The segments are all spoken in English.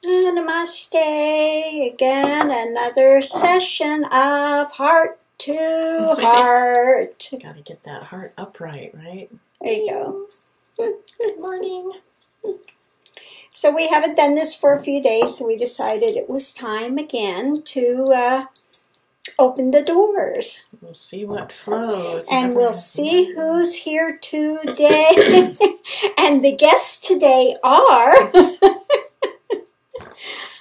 Namaste. Again, another session of heart to heart. Gotta get that heart upright, right? There you go. Good morning. So we haven't done this for a few days, so we decided it was time again to open the doors. We'll see what flows. And we'll see who's here today. And the guests today are...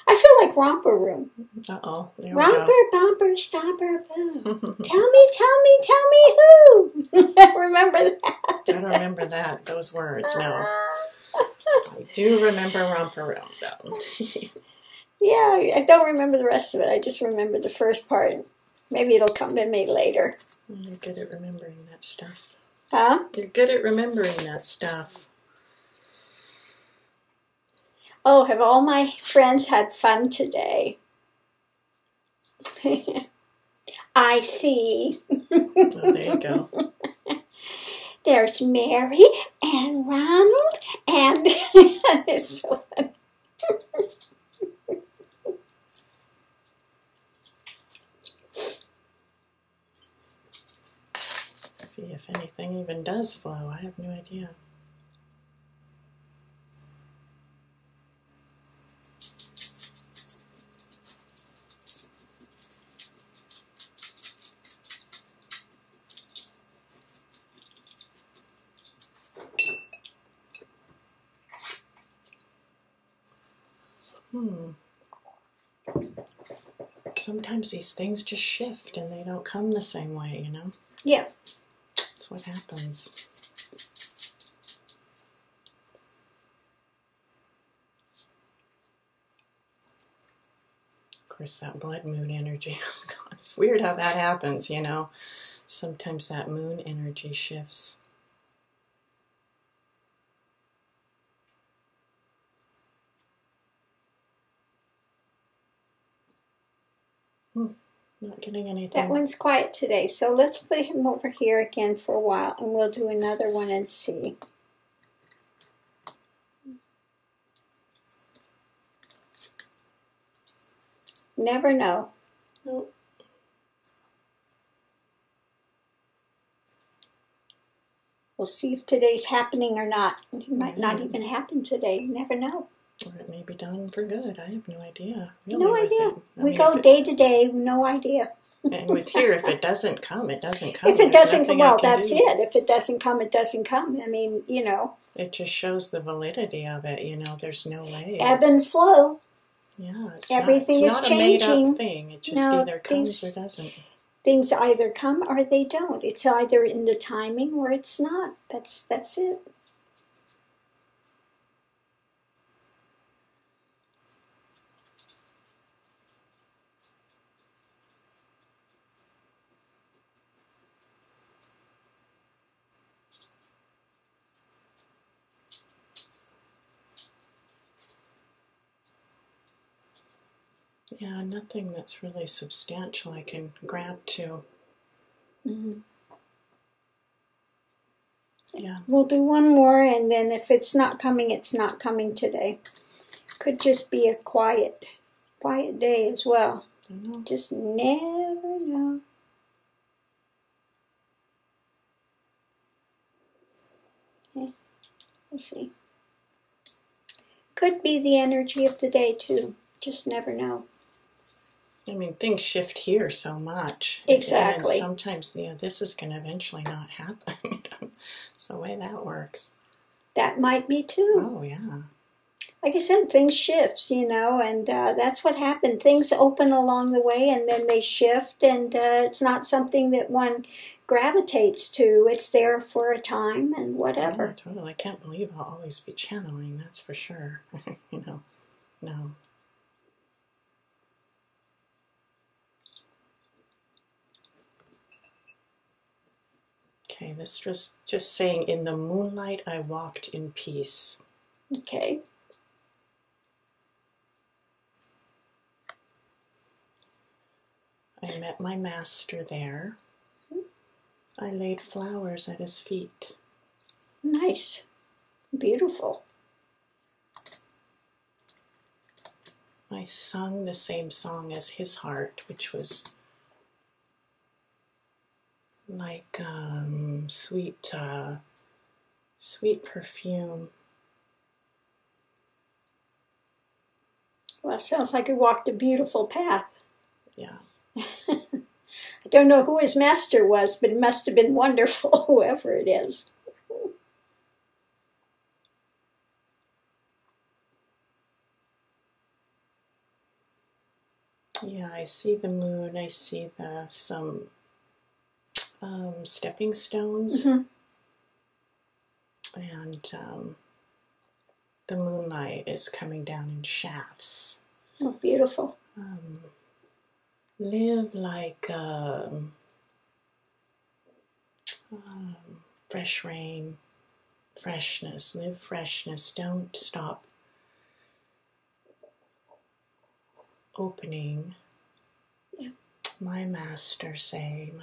I feel like Romper Room. Uh-oh. Romper, bumper, stomper, boom. Tell me who. Remember that? I don't remember those words, no. I do remember Romper Room, though. Yeah, I don't remember the rest of it. I just remember the first part. Maybe it'll come to me later. You're good at remembering that stuff. Huh? You're good at remembering that stuff. Oh, have all my friends had fun today? I see. Oh, there you go. There's Mary and Ronald and... It's so funny. See if anything even does flow. I have no idea. Sometimes these things just shift and they don't come the same way, you know? Yeah. That's what happens. Of course, that blood moon energy is gone. It's weird how that happens, you know? Sometimes that moon energy shifts. Not getting anything. That one's quiet today, so let's put him over here again for a while, and we'll do another one and see. Never know. Nope. We'll see if today's happening or not. It might not even happen today. You never know. Or it may be done for good. I have no idea. Really, no idea. We go day to day, no idea. And with here, if it doesn't come, it doesn't come. If it doesn't come, well, that's it. If it doesn't come, it doesn't come. I mean, you know. It just shows the validity of it, you know. There's no way. Ebb and flow. Yeah. Everything is changing. It's not a made-up thing. It just either comes or doesn't. Things either come or they don't. It's either in the timing or it's not. That's it. Yeah, nothing that's really substantial I can grab to. Mm-hmm. Yeah. We'll do one more, and then if it's not coming, it's not coming today. Could just be a quiet day as well. Just never know. Okay, let's see. Could be the energy of the day too. Just never know. I mean, things shift here so much. Exactly. And sometimes, you know, this is going to eventually not happen. It's the way that works. That might be too. Oh, yeah. Like I said, things shift, you know, and that's what happened. Things open along the way, and then they shift, and it's not something that one gravitates to. It's there for a time and whatever. Yeah, totally. I can't believe I'll always be channeling, that's for sure. You know, no. Okay, this was just saying, in the moonlight I walked in peace. Okay. I met my master there. I laid flowers at his feet. Nice. Beautiful. I sung the same song as his heart, which was like sweet perfume. Well, sounds like he walked a beautiful path. Yeah. I don't know who his master was, but it must have been wonderful, whoever it is. Yeah, I see the moon. I see some stepping stones, Mm-hmm. and the moonlight is coming down in shafts. Oh, beautiful. Live like fresh rain, freshness. Live freshness. Don't stop opening. Yeah. My master say,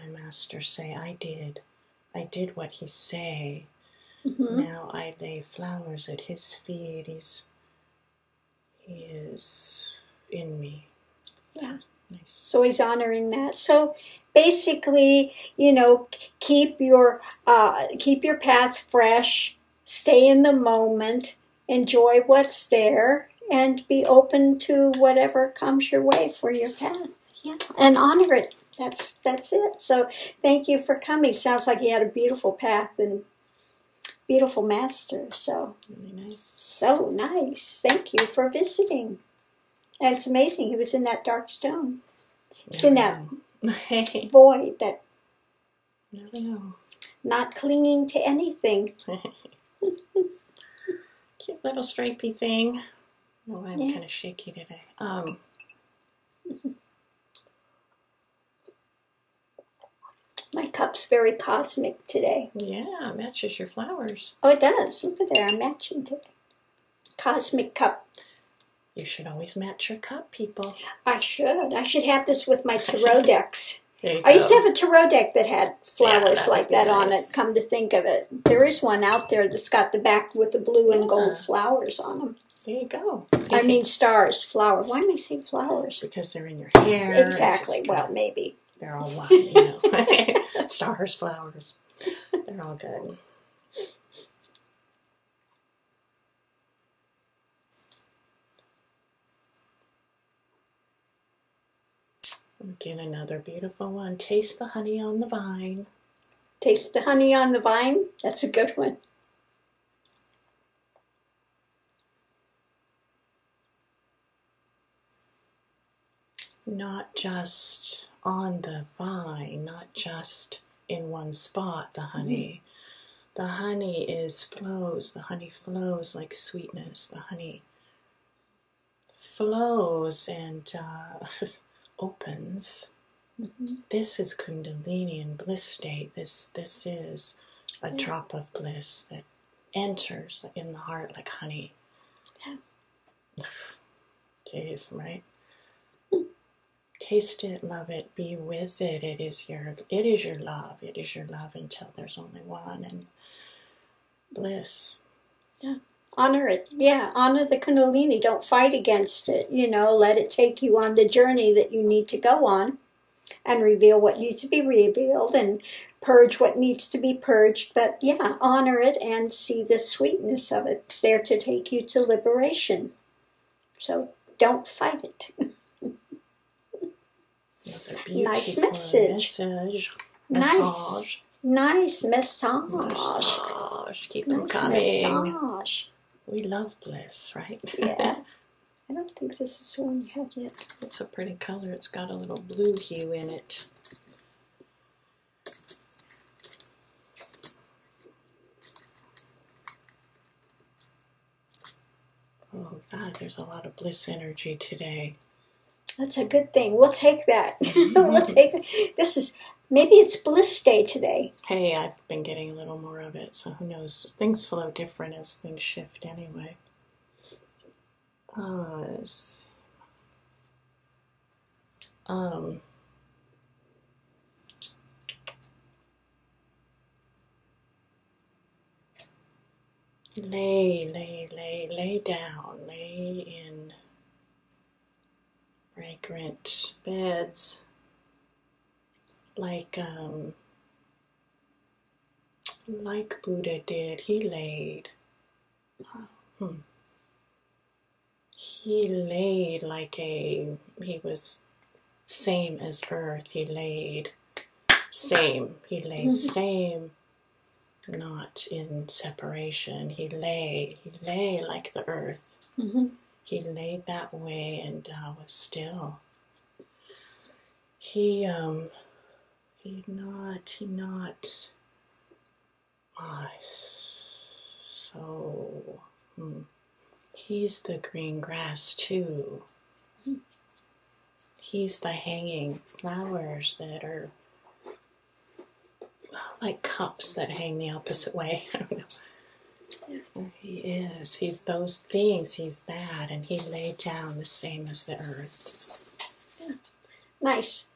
I did what he say. Mm-hmm. Now I lay flowers at his feet. He is in me. Yeah. Nice. So he's honoring that. So basically, keep your path fresh, stay in the moment, enjoy what's there, and be open to whatever comes your way for your path. Yeah, and honor it. That's it. So thank you for coming. Sounds like you had a beautiful path and beautiful master. So Really nice. So nice. Thank you for visiting. And it's amazing. He was in that dark stone. He's in that void, that never know. Not clinging to anything. Cute little stripy thing. Oh, I'm kind of shaky today. My cup's very cosmic today. Yeah, matches your flowers. Oh, it does. Look at there. I'm matching today. Cosmic cup. You should always match your cup, people. I should. I should have this with my tarot decks. I used to have a tarot deck that had flowers like that nice. on it, come to think of it. There is one out there that's got the back with the blue and gold flowers on them. There you go. I mean stars, flowers. Why am I saying flowers? Because they're in your hair. Exactly. Well, maybe. They're all one, Stars, flowers. They're all good. Again, another beautiful one. Taste the honey on the vine. Taste the honey on the vine? That's a good one. Not just on the vine, not just in one spot, the honey. Mm-hmm. The honey flows. The honey flows like sweetness. The honey flows and opens. Mm-hmm. This is Kundalini and bliss state. This is a drop of bliss that enters in the heart like honey. Yeah. Jeez, right? Taste it, love it, be with it. It is your love. It is your love until there's only one, and bliss. Yeah. Honor it. Yeah, honor the Kundalini. Don't fight against it. Let it take you on the journey that you need to go on and reveal what needs to be revealed and purge what needs to be purged. But yeah, honor it and see the sweetness of it. It's there to take you to liberation. So don't fight it. Nice message. Nice massage. Keep them coming. Massage. We love bliss, right? Yeah. I don't think this is the one you had yet. It's a pretty color. It's got a little blue hue in it. Oh God, there's a lot of bliss energy today. That's a good thing. We'll take that. We'll take it. Maybe it's bliss day today. Hey, I've been getting a little more of it, so who knows? Things flow different as things shift anyway. Lay down, lay in fragrant beds, like Buddha did. He laid. He laid he was same as earth. He laid same. He laid same, not in separation. He lay like the earth. He laid that way and was still. He not. So he's the green grass too. He's the hanging flowers that are like cups that hang the opposite way. I don't know. He is. He's those things. He's that. And he laid down the same as the earth. Nice.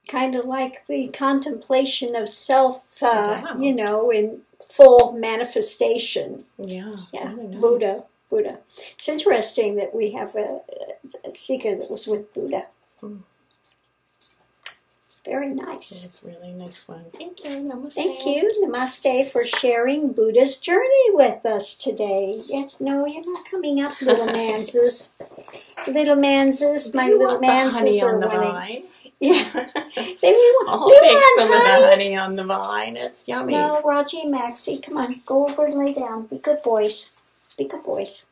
Kind of like the contemplation of self, in full manifestation. Yeah. Really nice. Buddha. It's interesting that we have a seeker that was with Buddha. Very nice. It's a really nice one. Thank you. Namaste. Thank you. Namaste for sharing Buddha's journey with us today. Yes, no, you're not coming up, little manses. Little manses, my little manses are wanting. Yeah. I'll take some of the honey on the vine. It's yummy. No, Raji and Maxie, come on. Go over and lay down. Be good boys. Be good boys.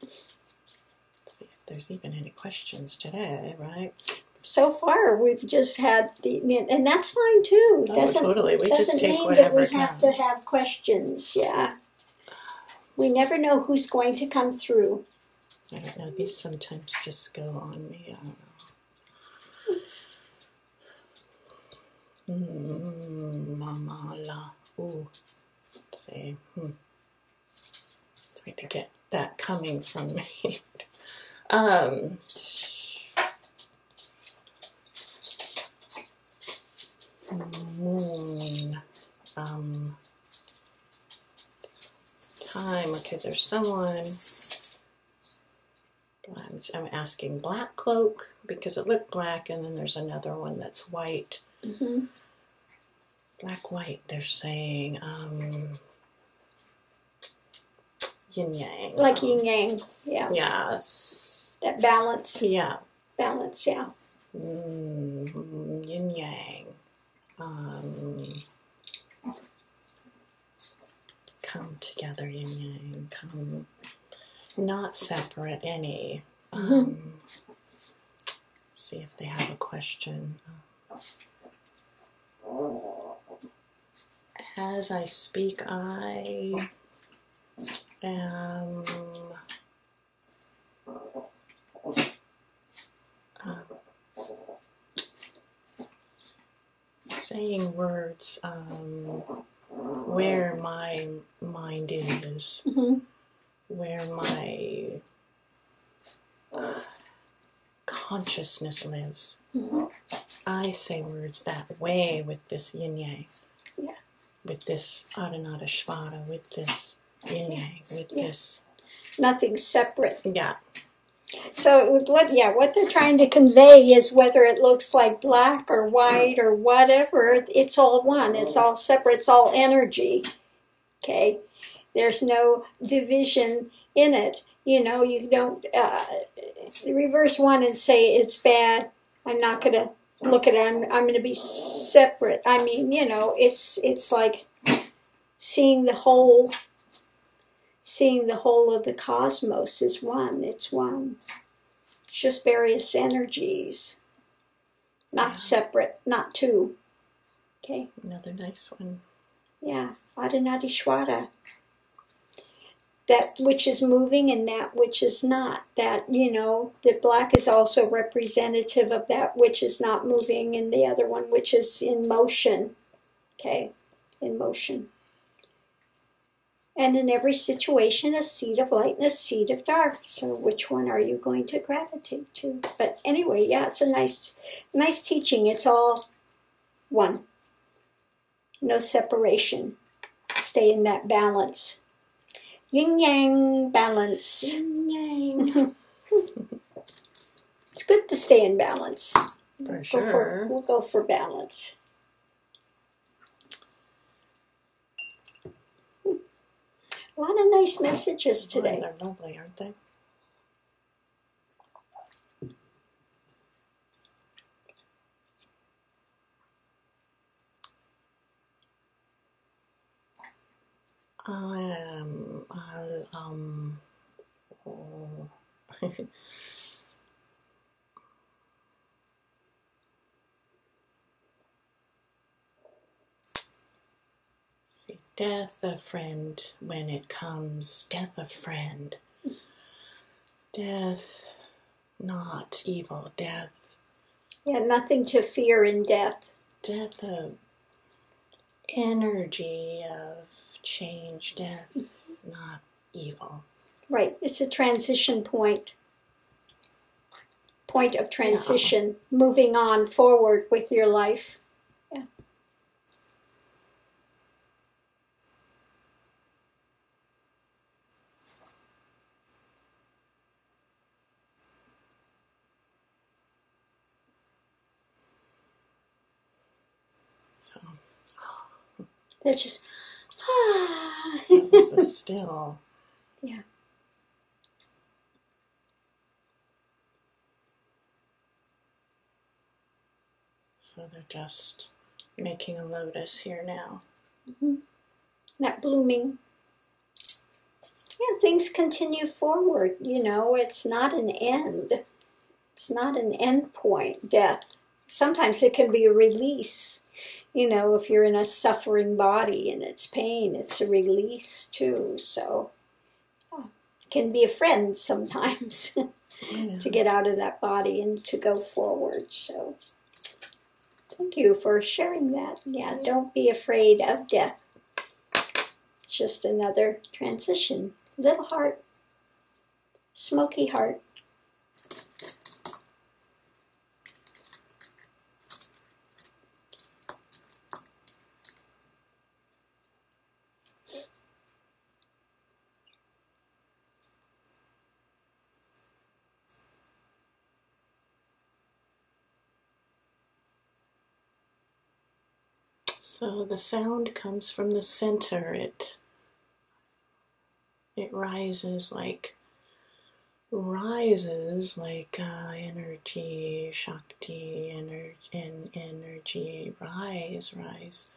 Let's see if there's even any questions today, right? So far, we've just had and that's fine too. Totally. We just take mean whatever that we have to have questions. Yeah. We never know who's going to come through. I don't know. These sometimes just go on me. I don't know. Mama la. Ooh. Let's see. Trying to get that coming from me. Moon. Time. Okay, there's someone. I'm asking black cloak because it looked black, and then there's another one that's white. Black, white, they're saying yin yang. Like yin yang, yeah. Yes. That balance. Yeah. Balance, yeah. Yin yang. Come together, yin yang. Come, not separate any. See if they have a question. As I speak, I am saying words where my mind is, where my consciousness lives. I say words that way with this yin-yang, with this Adhanata-shvara, with this yin-yang, with this. Nothing separate. Yeah. So what they're trying to convey is whether it looks like black or white or whatever, it's all one. It's all separate. It's all energy. Okay? There's no division in it. You don't reverse one and say it's bad. I'm not going to look at it. I'm going to be separate. I mean, it's like seeing the whole of the cosmos is one. It's one. It's just various energies. Not separate, not two. Okay? Another nice one. Yeah. Adhanatishvara. That which is moving and that which is not. That, the black is also representative of that which is not moving and the other one which is in motion. Okay? In motion. And in every situation, a seed of light and a seed of dark. So which one are you going to gravitate to? But anyway, it's a nice teaching. It's all one. No separation. Stay in that balance. Yin-yang balance. Yin-yang. stay in balance. For sure. We'll go for balance. A lot of nice messages today. They're lovely, aren't they? Oh. Death a friend when it comes, death a friend. Death, not evil, death. Yeah, nothing to fear in death. Death of energy of change, death, not evil. Right, it's a transition point. Point of transition, moving on forward with your life. Yeah. They're just, This is still. Yeah. So they're just making a lotus here now. Mm-hmm. Not blooming. Yeah, things continue forward, it's not an end. It's not an end point, death. Sometimes it can be a release. If you're in a suffering body and it's pain, it's a release too. So it can be a friend sometimes to get out of that body and to go forward. So thank you for sharing that. Yeah, don't be afraid of death. It's just another transition. Little heart, smoky heart. So the sound comes from the center. It rises like energy, Shakti, energy, rise.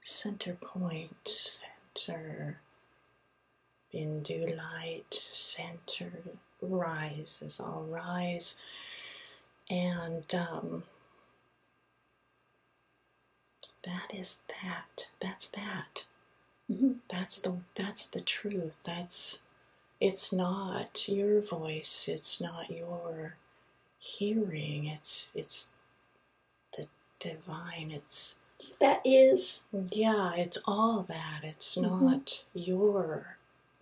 Center point, center, Bindu light, center, rises, all rise. And that is that. That's that. Mm-hmm. That's the truth. It's not your voice. It's not your hearing. It's the divine. That is. Yeah, it's all that. It's not your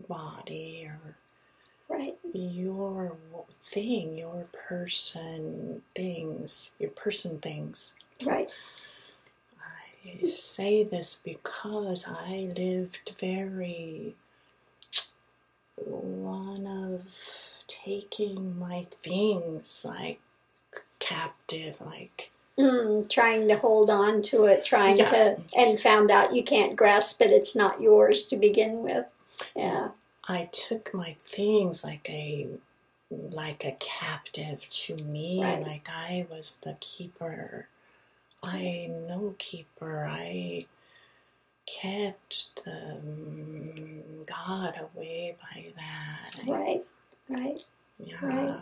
body or your thing, your person things. Right. I say this because I lived one of taking my things like captive, like trying to hold on to it, and found out you can't grasp it. It's not yours to begin with. Yeah. I took my things like a captive to me, like I was the keeper. I no keeper. I kept the God away by that. Right. Yeah. Right.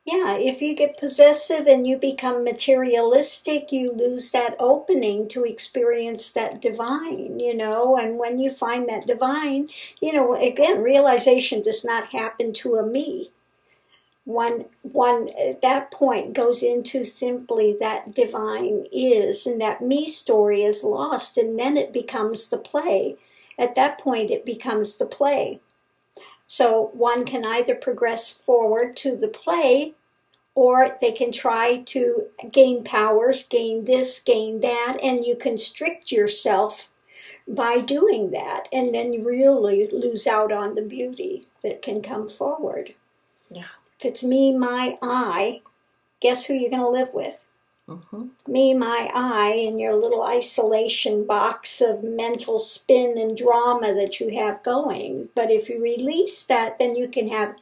Yeah, if you get possessive and you become materialistic, you lose that opening to experience that divine, and when you find that divine, again, realization does not happen to a me. One at that point goes into simply that divine is, and that me story is lost, and then it becomes the play. At that point, it becomes the play. So one can either progress forward to the play, or they can try to gain powers, gain this, gain that, and you constrict yourself by doing that, and then you really lose out on the beauty that can come forward. Yeah. If it's me, my, I, guess who you're going to live with? Mm-hmm. Me, my, I, in your little isolation box of mental spin and drama that you have going. But if you release that, then you can have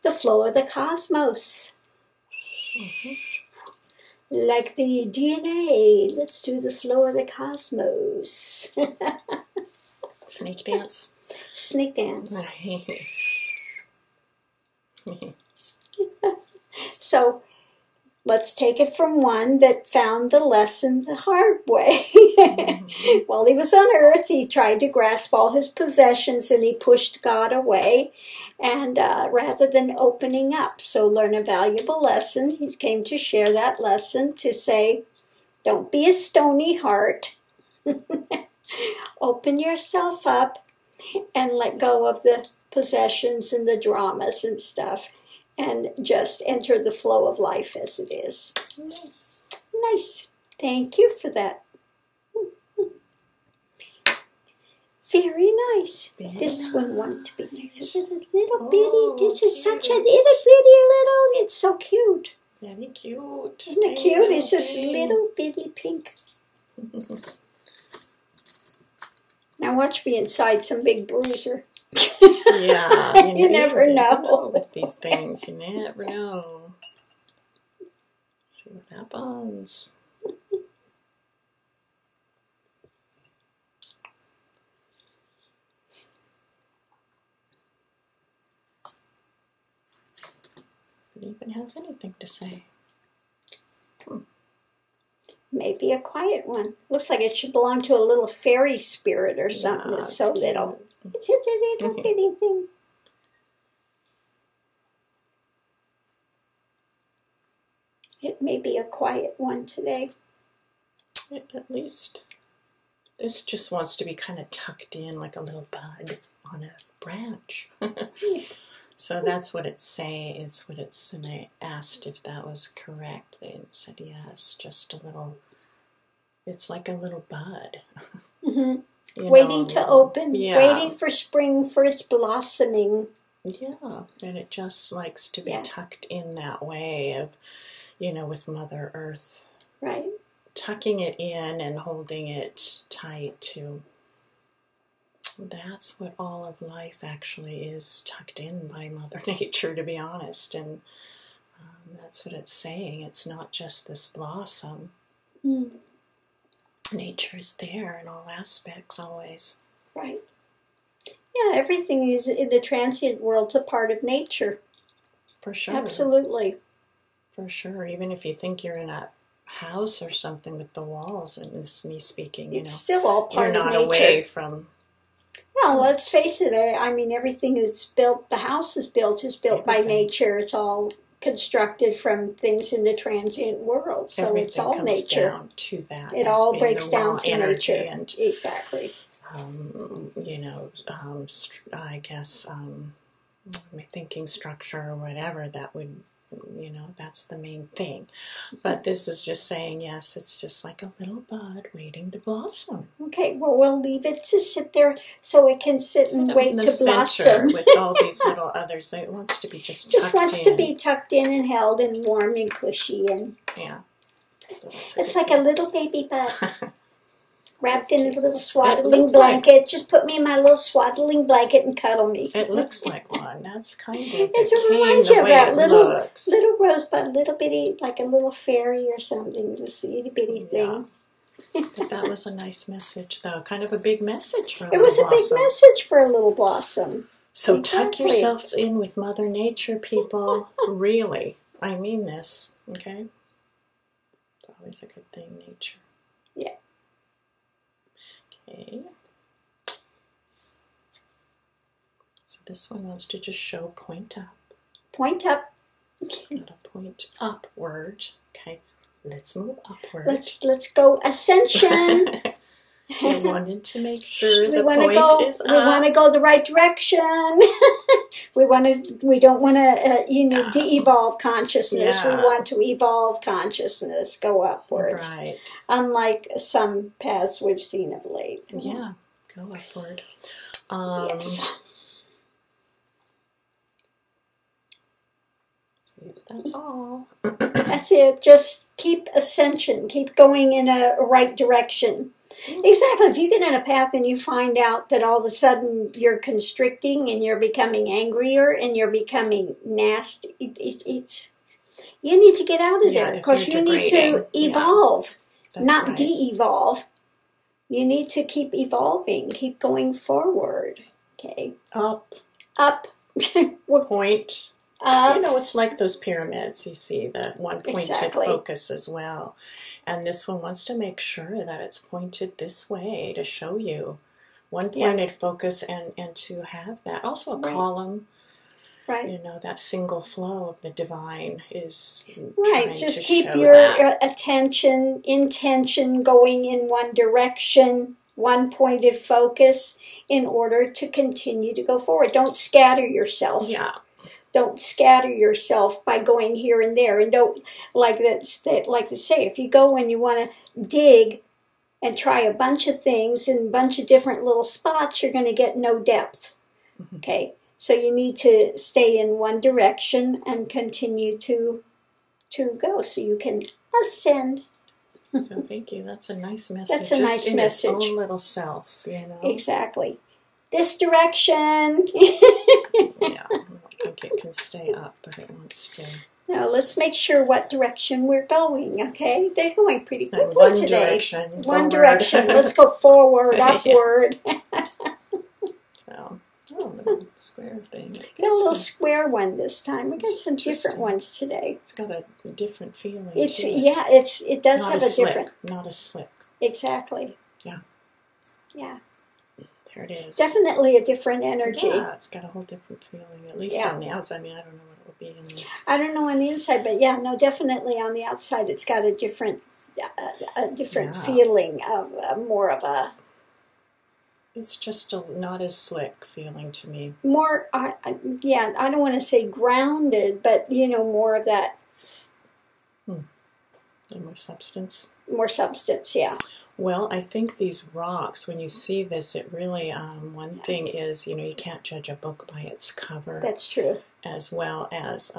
the flow of the cosmos. Mm-hmm. Like the DNA, let's do the flow of the cosmos. Snake dance. Snake dance. So let's take it from one that found the lesson the hard way. Mm-hmm. While he was on earth, he tried to grasp all his possessions and he pushed God away, and rather than opening up. So learn a valuable lesson. He came to share that lesson to say, don't be a stony heart. Open yourself up and let go of the possessions and the dramas and stuff, and just enter the flow of life as it is. Nice. Nice. Thank you for that. Very nice. Very this nice. One wanted to be nice. Little bitty. This is such a little bitty little. It's so cute. Very cute. Isn't it cute? It's this little bitty pink. Now watch me inside some big bruiser. Yeah, you never know with these things. You never know. See what happens. If it even has anything to say. Maybe a quiet one. Looks like it should belong to a little fairy spirit or something. Yeah, it's so cute. little. It's just a little bitty thing. It may be a quiet one today. At least this just wants to be kind of tucked in like a little bud on a branch. So that's what it's saying. It's what it's, and I asked if that was correct. They said yes, just a little. It's like a little bud. Mm-hmm. Waiting to open, yeah. Waiting for spring for its blossoming. Yeah, and it just likes to be tucked in that way of, with Mother Earth. Right. Tucking it in and holding it tight to. That's what all of life actually is, tucked in by Mother Nature, to be honest. And that's what it's saying. It's not just this blossom. Mm. Nature is there in all aspects, always. Right. Yeah, everything is in the transient world's a part of nature. For sure. Absolutely. For sure. Even if you think you're in a house or something with the walls, and this is me speaking, it's still all part of nature. You're not away from... Well, let's face it. I mean, everything that's built, the house is built by nature. It's all constructed from things in the transient world. So everything it's all comes nature. Down to that. It all breaks down to nature. And, exactly. I guess my thinking structure or whatever, that would, that's the main thing. But this is just saying, yes, it's just like a little bud waiting to blossom. Okay, well, we'll leave it to sit there so it can sit and wait to blossom. With all these little others, it wants to be just wants to be tucked in and held and warm and cushy. And yeah. It's like a little baby bud. Wrapped in a little swaddling blanket. Just put me in my little swaddling blanket and cuddle me. It looks like one. That's kind of it reminds you of that little rosebud, little bitty, like a little fairy or something, this itty bitty thing. But that was a nice message, though. Kind of a big message for a little blossom. It was a big message for a little blossom. So tuck yourselves in with Mother Nature, people. Really. I mean this, okay? It's always a good thing, nature. Yeah. Okay. So this one wants to just show point up. Point up. Not a point upward. Okay. Let's move upward. Let's go ascension. You wanted to make sure the point is up. We want to go the right direction. We don't want to, de-evolve consciousness. Yeah. We want to evolve consciousness, go upward. Right. Unlike some paths we've seen of late. Yeah. go upward. Yes. See, that's all. That's it. Just keep ascension. Keep going in a right direction. Exactly. If you get in a path and you find out that all of a sudden you're constricting and you're becoming angrier and you're becoming nasty, it's you need to get out of there because you need to evolve, not right. de-evolve. You need to keep evolving, keep going forward. Okay. Up. Point. It's like those pyramids. You see the one pointed focus as well. And this one wants to make sure that it's pointed this way to show you one pointed focus and to have that. Also a column. Right. That single flow of the divine is right. Just keep your intention going in one direction, one pointed focus in order to continue to go forward. Don't scatter yourself. Yeah. Don't scatter yourself by going here and there. And don't, like they say, if you go and you want to dig and try a bunch of things in a bunch of different little spots, you're going to get no depth. Mm-hmm. Okay? So you need to stay in one direction and continue to go so you can ascend. So thank you. That's a nice message. That's a nice message. Its own little self, Exactly. This direction. Yeah, I don't think it can stay up, but it wants to. Now let's make sure what direction we're going, okay? They're going pretty good one today. Direction. One forward. direction. Let's go forward, upward. Little square thing. Got a little square one this time. We got some different ones today. It's got a different feeling. It does not have a different. Not a slick. Exactly. Yeah. Yeah. There it is. Definitely a different energy. Yeah, it's got a whole different feeling. At least on the outside. I mean, I don't know what it would be in the. I don't know on the inside, but definitely on the outside, it's got a different feeling of more of a. It's just not as slick feeling to me. More, I don't want to say grounded, but, more of that. And more substance. More substance, yeah. Well, I think these rocks, when you see this, it really, one thing is, you can't judge a book by its cover. That's true. As well as,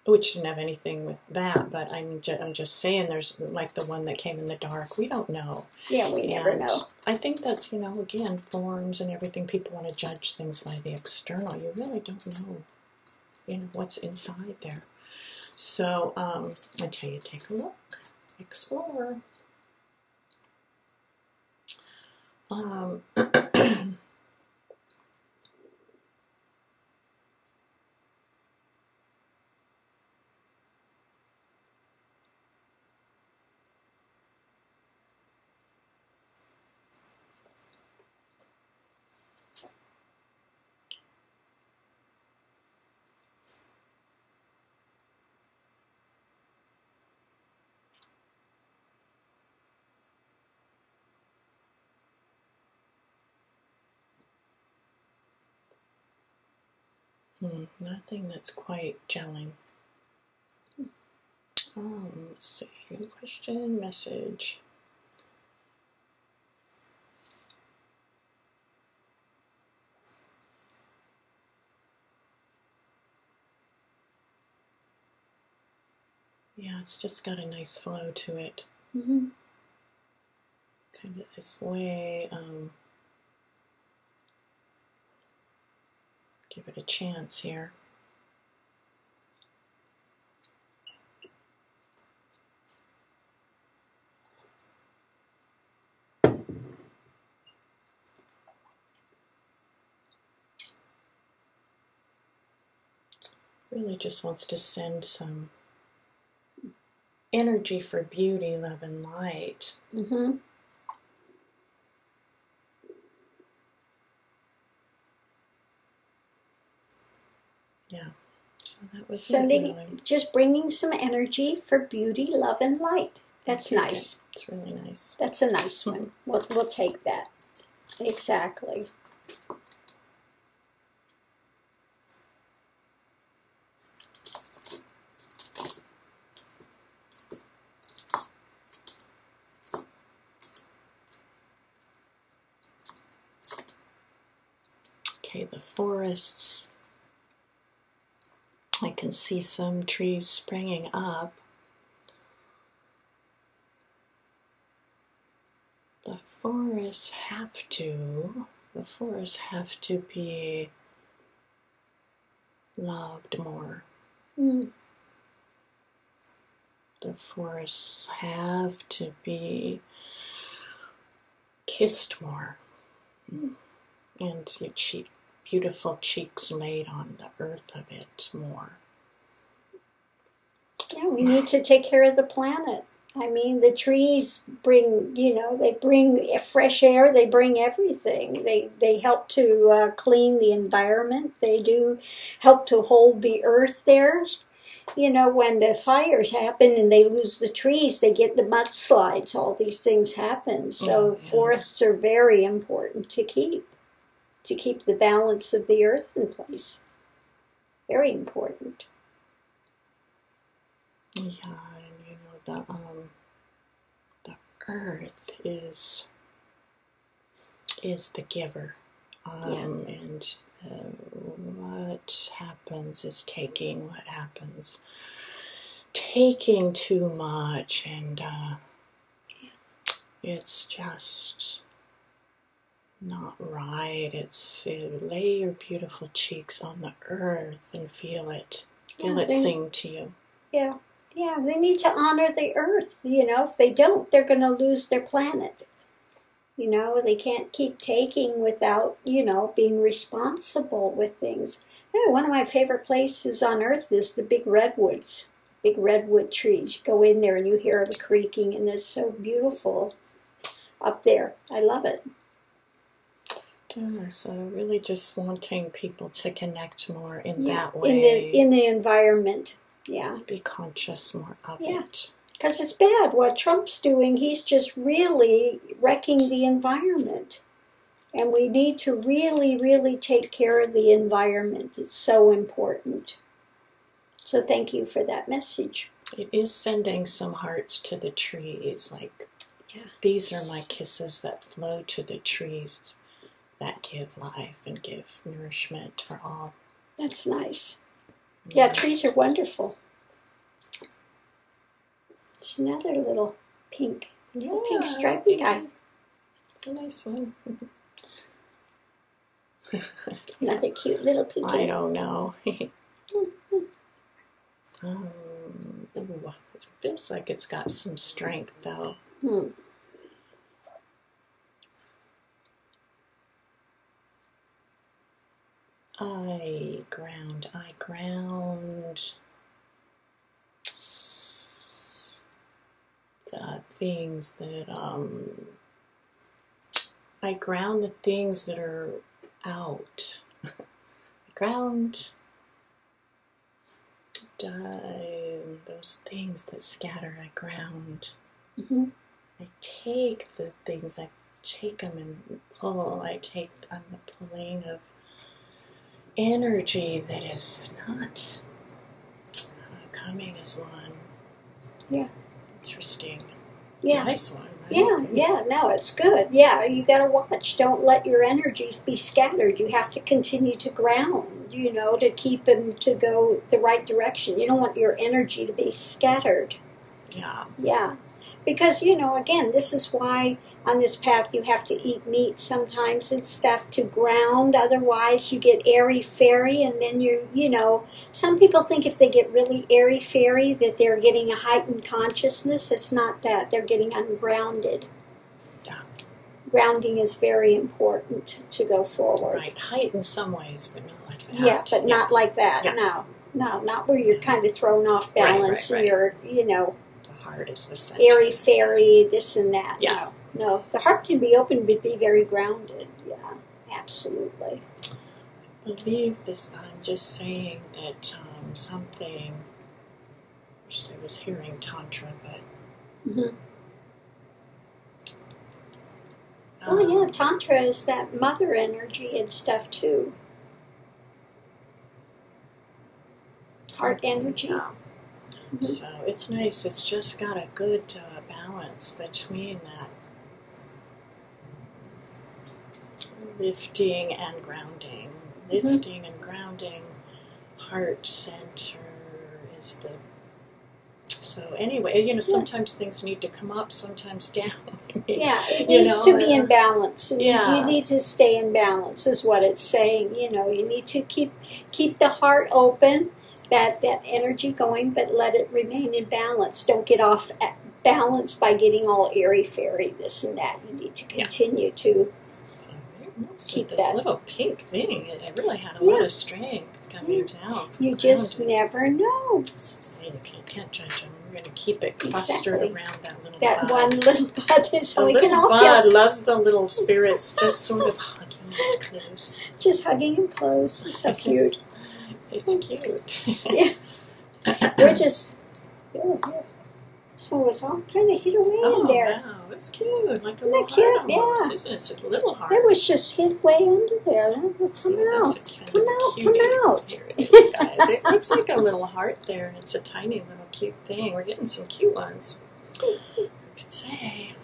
which didn't have anything with that, but I'm just saying there's like the one that came in the dark. We don't know. Yeah, we never know. I think that's, again, forms and everything. People want to judge things by the external. You really don't know, what's inside there. So, until you take a look, explore. Nothing that's quite gelling. Let's see. Question, message. Yeah, it's just got a nice flow to it. Mm-hmm. Kind of this way. Give it a chance here. Really just wants to send some energy for beauty, love, and light. Mm-hmm. Yeah, so that was just bringing some energy for beauty, love, and light. That's nice. It's really nice. That's a nice one. We'll take that. Exactly. Okay, the forests. I can see some trees springing up. The forests have to be loved more. Mm. The forests have to be kissed more. And beautiful cheeks laid on the earth a bit more. Yeah, we need to take care of the planet. I mean, the trees bring, they bring fresh air, they bring everything. They help to clean the environment. They do help to hold the earth there. When the fires happen and they lose the trees, they get the mudslides. All these things happen. So forests are very important to keep the balance of the earth in place. Very important. Yeah, and the earth is the giver. And what happens is taking too much, and it's just not right. Lay your beautiful cheeks on the earth and feel it sing to you. Yeah, they need to honor the earth. If they don't, they're going to lose their planet. They can't keep taking without, being responsible with things. One of my favorite places on earth is the big redwoods, big redwood trees. You go in there and you hear the creaking, and it's so beautiful up there. I love it. Yeah, so really just wanting people to connect more in that way. In the environment, yeah. Be conscious more of it. Because it's bad. What Trump's doing, he's just really wrecking the environment. And we need to really, really take care of the environment. It's so important. So thank you for that message. It is sending some hearts to the trees. These are my kisses that flow to the trees that give life and give nourishment for all. That's nice. Yeah, trees are wonderful. It's another little pink stripy guy. A nice one. Another cute little pinky. I don't know. It feels like it's got some strength, though. I ground the things that I ground the things that are out. I ground those things that scatter. I ground. I take the things. I take them and pull. I'm the pulling of energy that is not coming as one. Yeah. Interesting. Yeah. Nice one. Right? No, it's good. Yeah, you got to watch. Don't let your energies be scattered. You have to continue to ground, to keep them to go the right direction. You don't want your energy to be scattered. Yeah. Yeah. Because, again, this is why on this path you have to eat meat sometimes and stuff to ground. Otherwise you get airy-fairy, and then some people think if they get really airy-fairy that they're getting a heightened consciousness. It's not that. They're getting ungrounded. Yeah. Grounding is very important to go forward. Right. Height in some ways, but not like that. Yeah, but not like that. Yeah. No, not where you're kind of thrown off balance and you're, The heart is the center. Airy-fairy, this and that. Yeah. No, the heart can be open but be very grounded. Yeah, absolutely. I believe this. I'm just saying that something. I was hearing Tantra, but. Tantra is that mother energy and stuff too. Heart energy. Yeah. So it's nice. It's just got a good balance between that lifting and grounding. lifting and grounding. Heart center is the... So anyway, sometimes things need to come up, sometimes down. Yeah, it needs to be in balance. Yeah. You need to stay in balance is what it's saying. You need to keep the heart open, that energy going, but let it remain in balance. Don't get off balance by getting all airy-fairy, this and that. You need to continue to keep this that. Little pink thing, it really had a lot of strength coming down. You just never know. So you can't judge them. We're going to keep it clustered around that little bud. One little bud is the how we little can all bud feel. loves the little spirits, just sort of hugging him close. Just hugging him close. It's so cute. It's cute. Yeah. We're just... This one was all kind of hid away in there. Wow, it's cute. Like a Isn't little that cute? heart almost, isn't it? It's a little heart. It was just hid way under there. Come out. Come out. Here it is, guys. It looks like a little heart there, and it's a tiny little cute thing. We're getting some cute ones, I could say.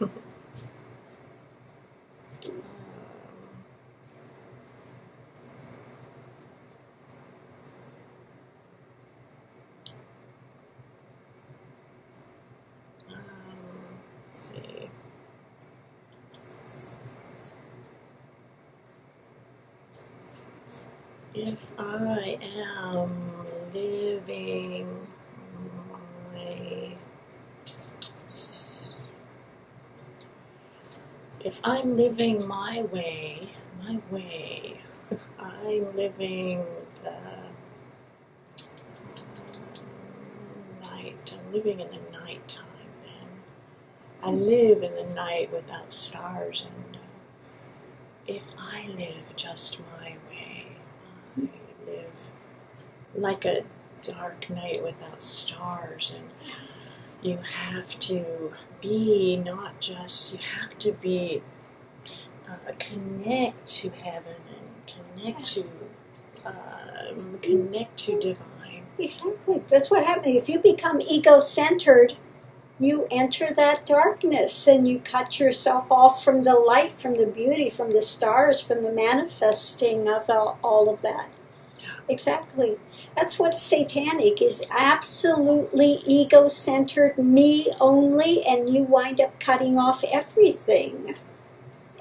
Let's see. If I am living my... If I'm living my way, I'm living the night. I'm living in the nighttime then. I live in the night without stars, and if I live just my way, I live like a dark night without stars, and you have to be not just, you have to be, connect to heaven and connect to divine. Exactly. That's what happens. If you become ego-centered, you enter that darkness and you cut yourself off from the light, from the beauty, from the stars, from the manifesting of all of that. Yeah. Exactly. That's what satanic is. Absolutely ego-centered, me only, and you wind up cutting off everything.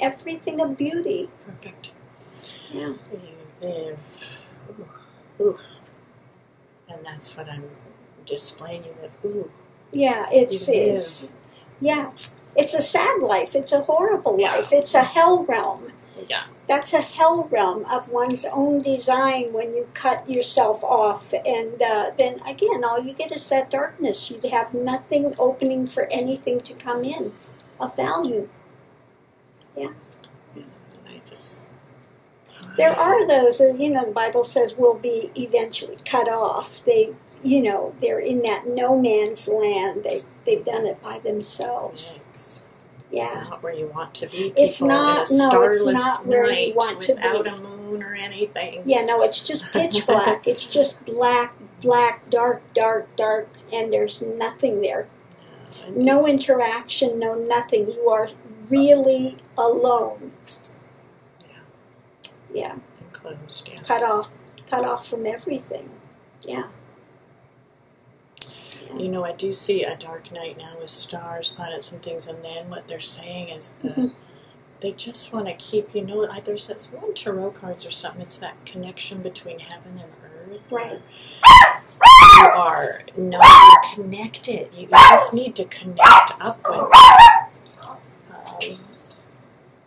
Everything of beauty. Perfect. Yeah. You live. Ooh. And that's what I'm displaying. You live. Ooh. Yeah, it's a sad life. It's a horrible life. It's a hell realm. Yeah. That's a hell realm of one's own design when you cut yourself off. And then, again, all you get is that darkness. You have nothing opening for anything to come in of value. Yeah. And I just... There are those, the Bible says will be eventually cut off. They're in that no man's land. They've done it by themselves. Yes. Yeah. Not where you want to be. It's not where you want to be. Without a moon or anything. Yeah, no, it's just pitch black. It's just black, dark, and there's nothing there. No interaction, no nothing. You are really alone. Yeah. Enclosed, yeah. Cut off from everything. Yeah. I do see a dark night now with stars, planets, and things, and then what they're saying is they just want to keep, there's this one tarot cards or something, it's that connection between heaven and earth. Right. You are not connected. You just need to connect up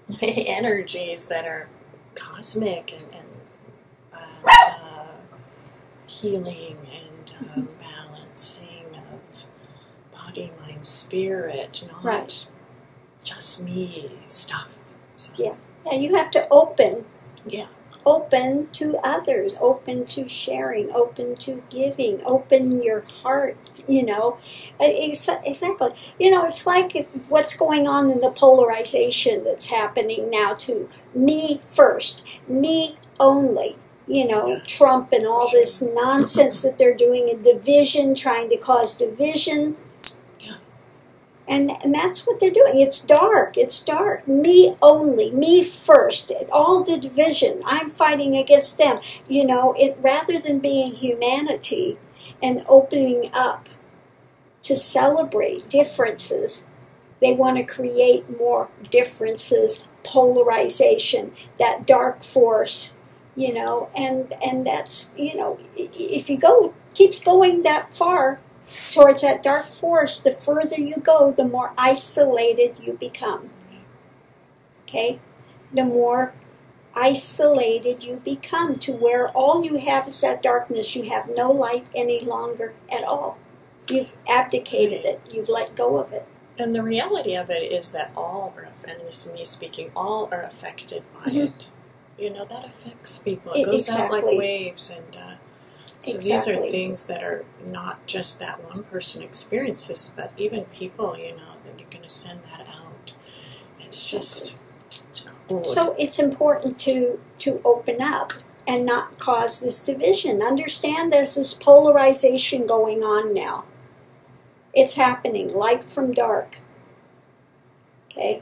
with energies that are cosmic and healing and balancing of body, mind, spirit, not just me stuff. So. Yeah. And you have to open. Yeah. Open to others, open to sharing, open to giving, open your heart, Exactly. It's like what's going on in the polarization that's happening now to me first, me only. Trump and all this nonsense that they're doing in division, trying to cause division. Yeah. And that's what they're doing. It's dark. It's dark. Me only. Me first. All the division. I'm fighting against them. Rather than being humanity and opening up to celebrate differences, they want to create more differences, polarization, that dark force, and that's, if you keeps going that far towards that dark force, the further you go, the more isolated you become. Okay? The more isolated you become, to where all you have is that darkness. You have no light any longer at all. You've abdicated it. You've let go of it. And the reality of it is that and this is me speaking, all are affected by it. That affects people. It goes out like waves. And so these are things that are not just that one person experiences, but even people, that you're going to send that out. It's just, it's not good. So it's important to open up and not cause this division. Understand there's this polarization going on now. It's happening, light from dark. Okay?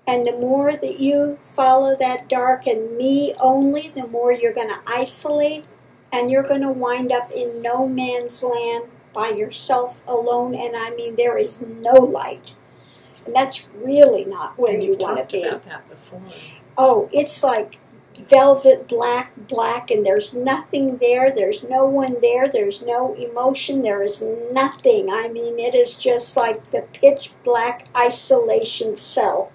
And the more that you follow that dark and me only, the more you're going to isolate, and you're going to wind up in no man's land by yourself alone. And I mean, there is no light. And that's really not where you want to be. And you've talked about that before. Oh, it's like velvet black, and there's nothing there. There's no one there. There's no emotion. There is nothing. I mean, it is just like the pitch black isolation cell.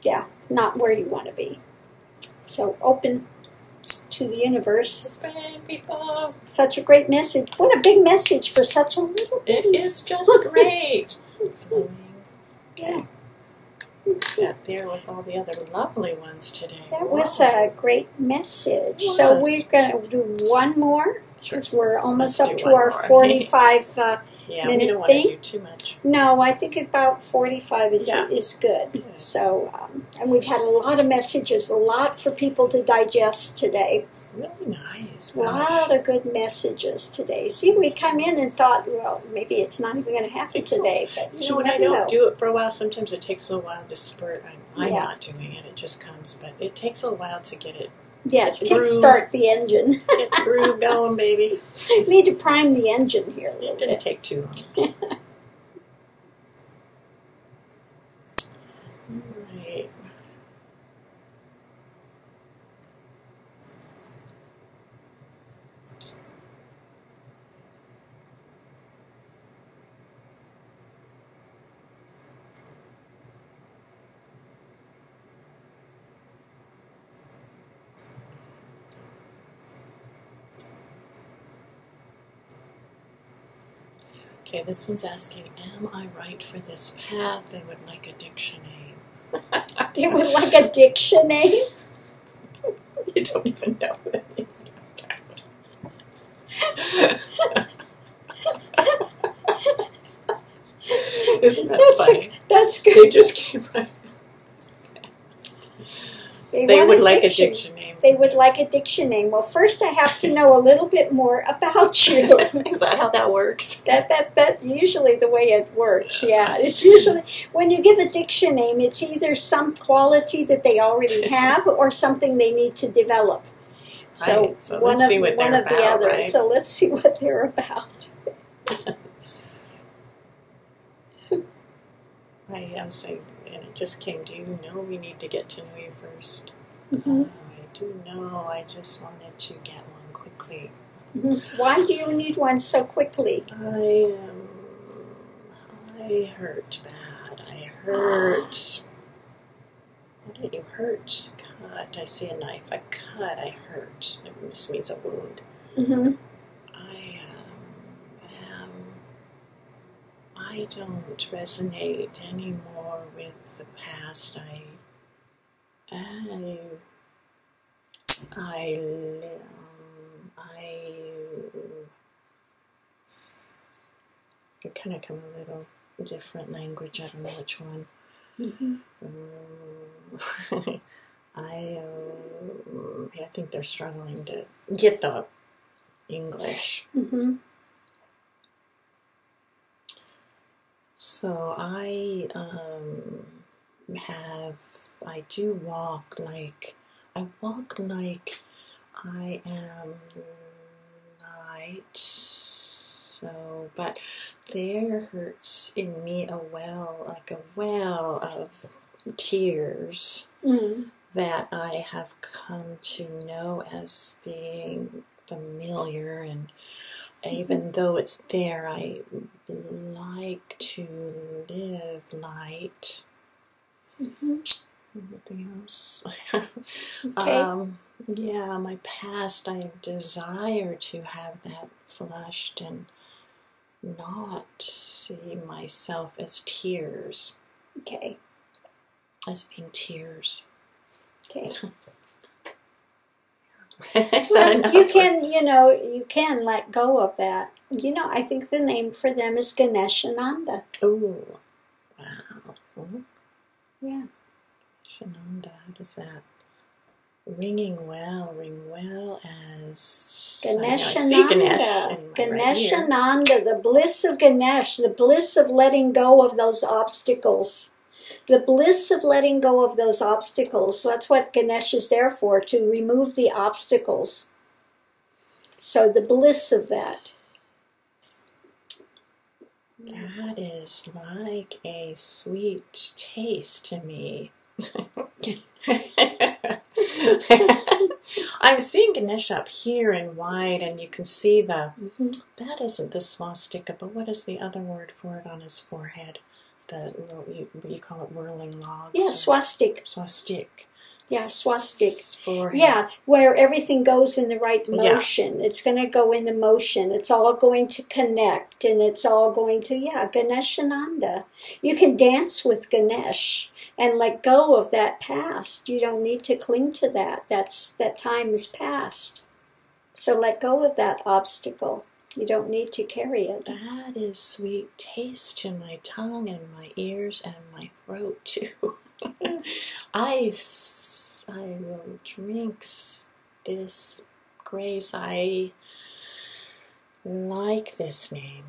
Yeah, not where you want to be. So open to the universe. People. Such a great message. What a big message for such a little place. It is just great. Flowing. Yeah. Got there with all the other lovely ones today. That was a great message. So we're going to do one more, because we're almost up to our 45 yeah, minute we don't want thing. to do too much. No, I think about 45 is good. Yeah. So, and we've had a lot of messages, a lot for people to digest today. Really nice. A lot of good messages today. See, we come in and thought, well, maybe it's not even going to happen today. But when I don't do it for a while, sometimes it takes a little while to spurt. I'm not doing it. It just comes. But it takes a while to get it. Yeah, to kickstart the engine. Get the groove going, baby. Need to prime the engine here a little bit. It didn't take too long. Right. Okay, this one's asking, am I right for this path? They would like a Diksha name. They would like a Diksha name? You don't even know it. Isn't that funny? That's good. They just came right. They would like a Diksha name. They would like a Diksha name. Well, first I have to know a little bit more about you. Is that how that works? That usually the way it works, yeah. It's usually, when you give a Diksha name, it's either some quality that they already have or something they need to develop. So, right. So one of the other. Right? So let's see what they're about. I am saying, and it just came to you, we need to get to know you first. Mm-hmm. I do know, I just wanted to get one quickly. Mm-hmm. Why do you need one so quickly? I hurt bad. I hurt. What did you hurt? Cut. I see a knife. I cut. I hurt. This means a wound. Mm-hmm. I don't resonate anymore with the past. It kind of come a little different language. I don't know which one. Mm-hmm. I think they're struggling to get the English. Mm-hmm. So I do walk like, I am light. So, but there hurts in me a well of tears that I have come to know as being familiar, and even though it's there, I like to live light. Anything else? Okay. Yeah, my past, I desire to have that flushed and not see myself as tears. Okay. As being tears. Okay. Well, you can let go of that. I think the name for them is Ganesh Ananda. Oh, wow. Yeah. Ananda, how does that? Ring well as Ganesh I see Ganesh Ananda. in my Ganesh right ear. Ananda, the bliss of Ganesh, the bliss of letting go of those obstacles. The bliss of letting go of those obstacles. So that's what Ganesh is there for, to remove the obstacles. So the bliss of that. That is like a sweet taste to me. I'm seeing Ganesh up here in white, and you can see that isn't the swastika, but what is the other word for it on his forehead? You call it whirling logs? Yeah, swastik. Swastik. Yeah, swastik. Forehead. Yeah, where everything goes in the right motion. Yeah. It's going to go in the motion. It's all going to connect, and it's all going to, Ganesh Ananda. You can dance with Ganesh and let go of that past. You don't need to cling to that. That time is past. So let go of that obstacle. You don't need to carry it. That is sweet taste to my tongue and my ears and my throat too. I will drink this grace. I like this name.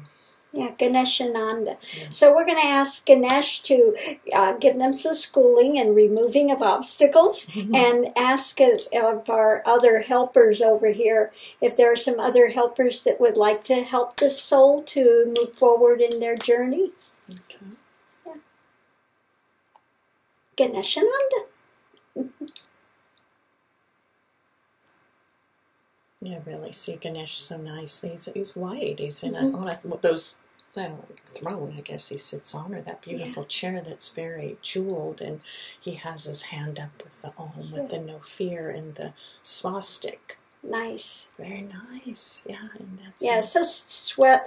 Yeah, Ganesh Ananda. Yeah. So we're going to ask Ganesh to give them some schooling and removing of obstacles, and ask of our other helpers over here if there are some other helpers that would like to help this soul to move forward in their journey. Okay. Yeah. Ganesh Ananda. Yeah, really see Ganesh so nicely. He's white. He's in those throne, I guess he sits on, or that beautiful chair that's very jeweled, and he has his hand up with the Om, with the no fear, and the swastik. Nice. Very nice. Yeah, and that's so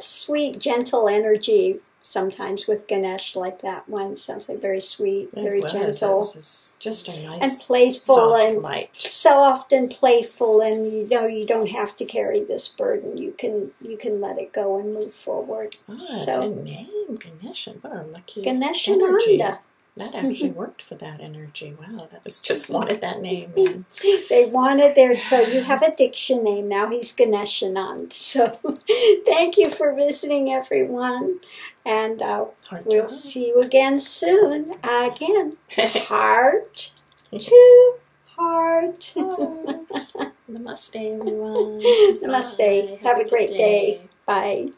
sweet, gentle energy. Sometimes with Ganesh, like that one, sounds like very sweet, very gentle. It's just a nice and playful, soft and light. Soft and playful, and you don't have to carry this burden. You can let it go and move forward. Good name, Ganesh. What a lucky Ganesh energy. Ananda. That actually worked for that energy. Wow, that was just wanted that name, man. They wanted so you have a Diksha name now. He's Ganesh Ananda. So thank you for visiting, everyone. And we'll see you again soon. Again, heart to heart. Namaste, everyone. Namaste. Have a great day. Bye.